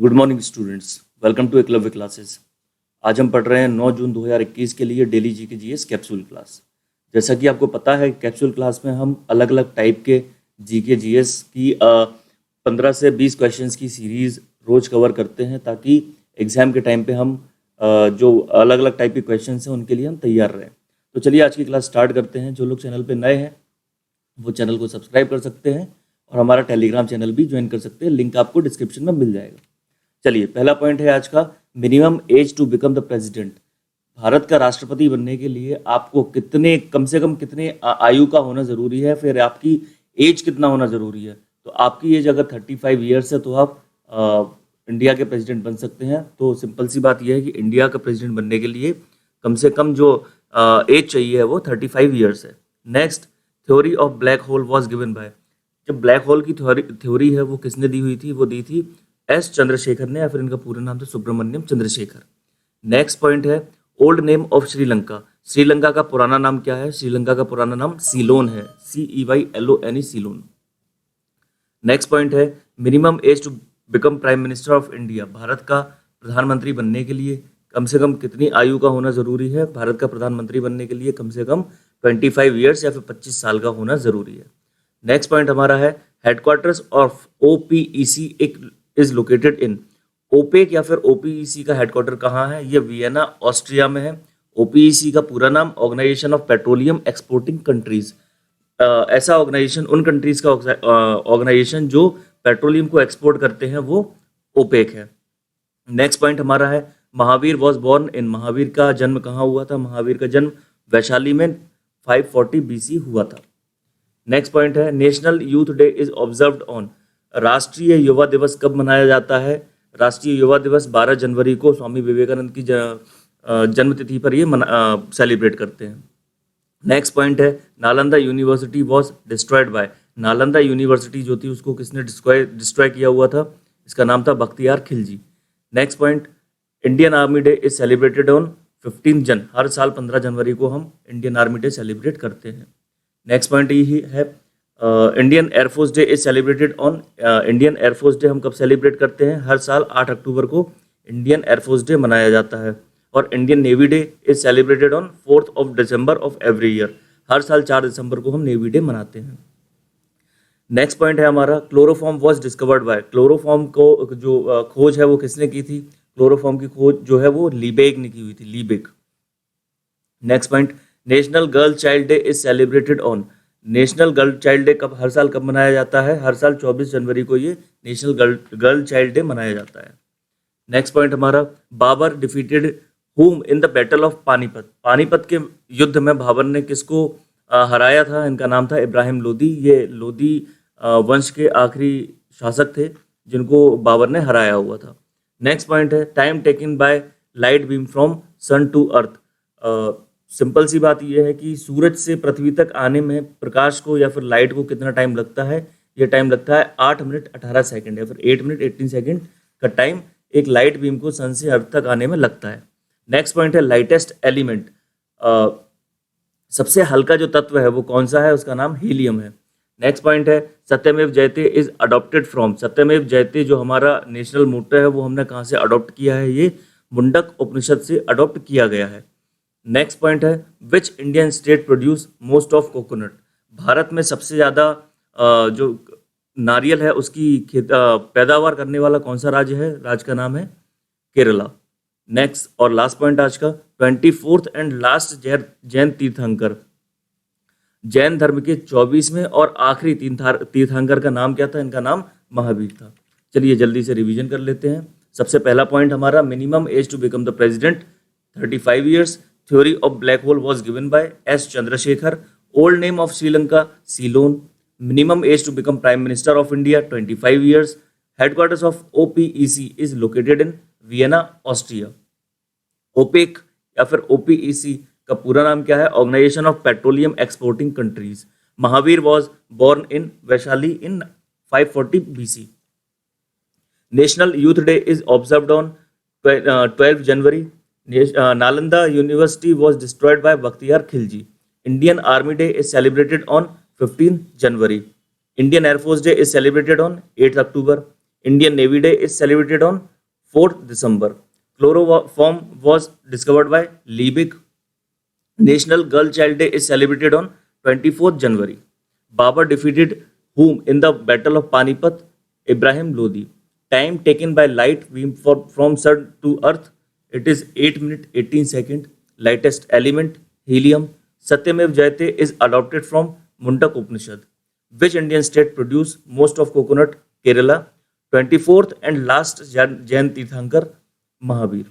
Good morning students, welcome to Eklavya classes. आज हम पढ़ रहे हैं 9 जून 2021 के लिए daily GK GS capsule class. जैसा कि आपको पता है, कैप्सूल क्लास में हम अलग अलग टाइप के जीके जीएस की 15 से 20 क्वेश्चंस की सीरीज रोज कवर करते हैं, ताकि एग्जाम के टाइम पे हम जो अलग अलग टाइप के क्वेश्चंस हैं उनके लिए हम तैयार रहें। तो चलिए आज की क्लास स्टार्ट करते हैं। जो लोग चैनल पर नए हैं वो चैनल को सब्सक्राइब कर सकते हैं और हमारा टेलीग्राम चैनल भी ज्वाइन कर सकते हैं, लिंक आपको डिस्क्रिप्शन में मिल जाएगा। चलिए, पहला पॉइंट है आज का, minimum age to become the president. Bharat का राष्ट्रपति बनने के लिए आपको कम से कम कितने आयु का होना जरूरी है, फिर आपकी एज कितना होना जरूरी है। तो आपकी एज अगर 35 ईयर्स है तो आप इंडिया के प्रेसिडेंट बन सकते हैं। तो सिंपल सी बात यह है कि इंडिया का प्रेसिडेंट बनने के लिए कम से कम जो एज चाहिए है वो 35 ईयर्स है। Next, theory of black hole was given by. जब ब्लैक होल की थ्योरी है वो किसने दी हुई थी? वो दी थी एस चंद्रशेखर ने, या फिर इनका पूरा नाम था सुब्रमण्यम चंद्रशेखर। नेक्स्ट पॉइंट है, old name of Sri Lanka. Sri Lanka का पुराना नाम क्या है? श्रीलंका का पुराना नाम सीलोन है, CEYLONE, सीलोन। नेक्स्ट पॉइंट है, minimum age to become prime minister of India. Bharat का प्रधानमंत्री बनने के लिए कम से कम कितनी आयु का होना जरूरी है? भारत का प्रधानमंत्री बनने के लिए कम से कम 25 ईयर्स या फिर 25 साल का होना जरूरी है। नेक्स्ट पॉइंट हमारा है, headquarters of OPEC is located in. OPEC या फिर OPEC का हेडक्वार्टर कहाँ है? ये वियना, ऑस्ट्रिया में है। OPEC का पूरा नाम organisation of petroleum exporting countries. ऐसा ऑर्गेनाइजेशन, उन कंट्रीज का ऑर्गेनाइजेशन जो पेट्रोलियम को एक्सपोर्ट करते हैं, वो ओपेक है। नेक्स्ट पॉइंट हमारा है, Mahavir was born in. Mahavir का जन्म कहाँ हुआ था? महावीर का जन्म वैशाली में 540 BC हुआ था। नेक्स्ट पॉइंट है, national youth day is observed on. राष्ट्रीय युवा दिवस कब मनाया जाता है? राष्ट्रीय युवा दिवस 12 जनवरी को स्वामी विवेकानंद की जन्मतिथि पर ये सेलिब्रेट करते हैं। नेक्स्ट पॉइंट है, Nalanda university was destroyed by. Nalanda university जो थी उसको किसने डिस्ट्रॉय किया हुआ था? इसका नाम था Bakhtiyar Khilji. Next point, Indian army day is celebrated on 15 जन। हर साल 15 जनवरी को हम इंडियन आर्मी डे सेलिब्रेट करते हैं। नेक्स्ट पॉइंट यही है, Indian air force day is celebrated on. Indian air force day हम कब सेलिब्रेट करते हैं? हर साल 8 अक्टूबर को इंडियन एयरफोर्स डे मनाया जाता है। और Indian Navy Day is celebrated on 4 December of every year. हर साल 4 दिसंबर को हम नेवी डे मनाते हैं। नेक्स्ट पॉइंट है हमारा, chloroform was discovered by. Chloroform को जो खोज है वो किसने की थी? क्लोरोफॉर्म की खोज जो है वो लीबेग ने की हुई थी, लीबेग। Next point, National Girl Child Day is celebrated on. National Girl Child Day हर साल कब मनाया जाता है? हर साल 24 जनवरी को ये नेशनल गर्ल चाइल्ड डे मनाया जाता है। नेक्स्ट पॉइंट हमारा, बाबर डिफीटेड हुम in the battle of Panipat. Panipat के युद्ध में बाबर ने किसको हराया था? इनका नाम था इब्राहिम लोदी। ये लोदी वंश के आखिरी शासक थे जिनको बाबर ने हराया हुआ था। नेक्स्ट पॉइंट है, time taken by light beam from sun to earth. Simple सी बात यह है कि सूरज से पृथ्वी तक आने में प्रकाश को या फिर लाइट को कितना टाइम लगता है? ये टाइम लगता है 8 मिनट 18 सेकंड या फिर 8 मिनट 18 सेकंड का टाइम एक लाइट बीम को सन से अर्थ तक आने में लगता है। नेक्स्ट पॉइंट है, लाइटेस्ट एलिमेंट। सबसे हल्का जो तत्व है वो कौन सा है? उसका नाम हीलियम है। नेक्स्ट पॉइंट है, सत्यमेव जयते इज अडॉप्टेड फ्रॉम। सत्यमेव जयते जो हमारा नेशनल मोटो है वो हमने कहाँ से अडॉप्ट किया है? ये मुंडक उपनिषद से अडॉप्ट किया गया है। नेक्स्ट पॉइंट है, which Indian state produce most of coconut. Bharat में सबसे ज़्यादा जो नारियल है उसकी पैदावार करने वाला कौन सा राज्य है? राज्य का नाम है केरला। नेक्स्ट और लास्ट पॉइंट आज का, 24th एंड लास्ट जैन तीर्थंकर। जैन धर्म के 24वें और आखिरी तीर्थंकर का नाम क्या था? इनका नाम महावीर था। चलिए जल्दी से रिवीजन कर लेते हैं। सबसे पहला पॉइंट हमारा, minimum age to become the president 35 years. Theory of black hole was given by S. Chandrasekhar. Old name of Sri Lanka, Ceylon. Minimum age to become Prime Minister of India, 25 years. Headquarters of OPEC is located in Vienna, Austria. OPEC या फिर OPEC का पूरा नाम क्या है? Organization of Petroleum Exporting Countries. Mahavir was born in Vaishali in 540 BC. National Youth Day is observed on 12 January. Nalanda University was destroyed by Bkhtiar Khilji. Indian Army Day is celebrated on 15 January. Indian Air Force Day is celebrated on 8th October. Indian Navy Day is celebrated on 4th December. Chloroform was discovered by Liebig. National Girl Child Day is celebrated on 24th January. Babur defeated whom in the Battle of Panipat? Ibrahim Lodi. Time taken by light from sun to earth, it is 8 minutes 18 seconds. Lightest element, helium. Satyamev Jayate is adopted from Mundak Upanishad. Which Indian state produce most of coconut? Kerala. 24th and last Jain तीर्थंकर महावीर।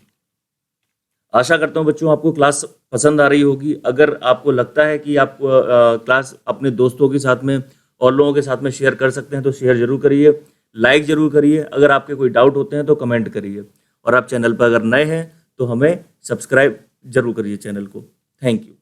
आशा करता हूँ बच्चों आपको class पसंद आ रही होगी। अगर आपको लगता है कि आप क्लास अपने दोस्तों के साथ में और लोगों के साथ में शेयर कर सकते हैं तो शेयर जरूर करिए, लाइक जरूर करिए। अगर आपके कोई डाउट होते हैं तो कमेंट करिए, और आप चैनल पर अगर नए हैं तो हमें सब्सक्राइब जरूर करिए चैनल को। Thank you.